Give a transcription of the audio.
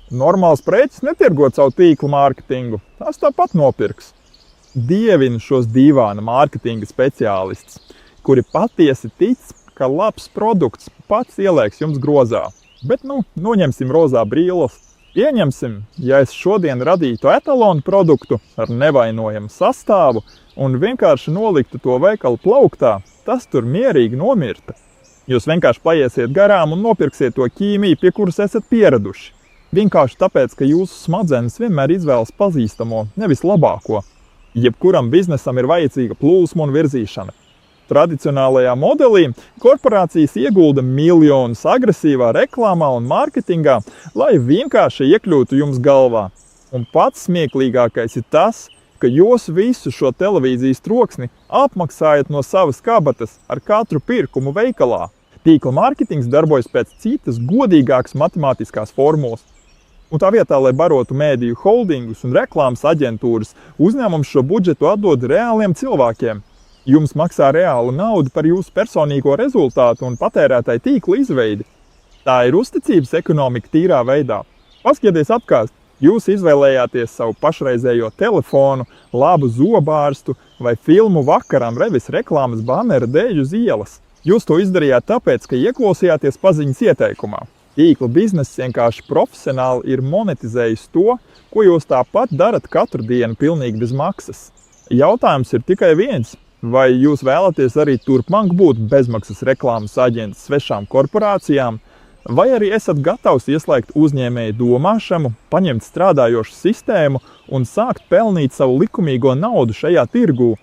Normāls preķis netirgo caur tīkla mārketingu, tās tāpat nopirks. Dievinu šos dīvāna mārketinga speciālistus, kuri patiesi tic, ka labs produkts pats ielieks jums grozā. Bet noņemsim rozā brīles. Pieņemsim, ja es šodien radītu etalonu produktu ar nevainojamu sastāvu un vienkārši noliktu to veikalu plauktā, tas tur mierīgi nomirta. Jūs vienkārši paiesiet garām un nopirksiet to ķīmiju, pie kuras esat pieraduši. Vienkārši tāpēc, ka jūsu smadzenes vienmēr izvēlas pazīstamo, nevis labāko. Jebkuram biznesam ir vajadzīga plūsma un virzīšana. Tradicionālajā modelī korporācijas iegulda miljonus agresīvā reklāmā un mārketingā, lai vienkārši iekļūtu jums galvā. Un pats smieklīgākais ir tas, ka jūs visu šo televīzijas troksni apmaksājat no savas kabatas ar katru pirkumu veikalā. Tīkla mārketings darbojas pēc citas godīgākas matemātiskās formulas. Un tā vietā, lai barotu mēdīju holdingus un reklāmas aģentūras, uzņēmums šo budžetu atdod reāliem cilvēkiem. Jums maksā reālu naudu par jūsu personīgo rezultātu un patērētāju tīkla izveidi. Tā ir uzticības ekonomika tīrā veidā. Paskatieties apkārt, jūs izvēlējāties savu pašreizējo telefonu, labu zobārstu vai filmu vakaram revis reklāmas banera dēļ uz ielas. Jūs to izdarījāt tāpēc, ka ieklausījāties paziņas ieteikumā. Tīkla bizness vienkārši profesionāli ir monetizējis to, ko jūs tāpat darat katru dienu pilnīgi bez maksas. Jautājums ir tikai viens. Vai jūs vēlaties arī turpmāk būt bezmaksas reklāmas aģents svešām korporācijām, vai arī esat gatavs ieslēgt uzņēmēju domāšanu, paņemt strādājošu sistēmu un sākt pelnīt savu likumīgo naudu šajā tirgū?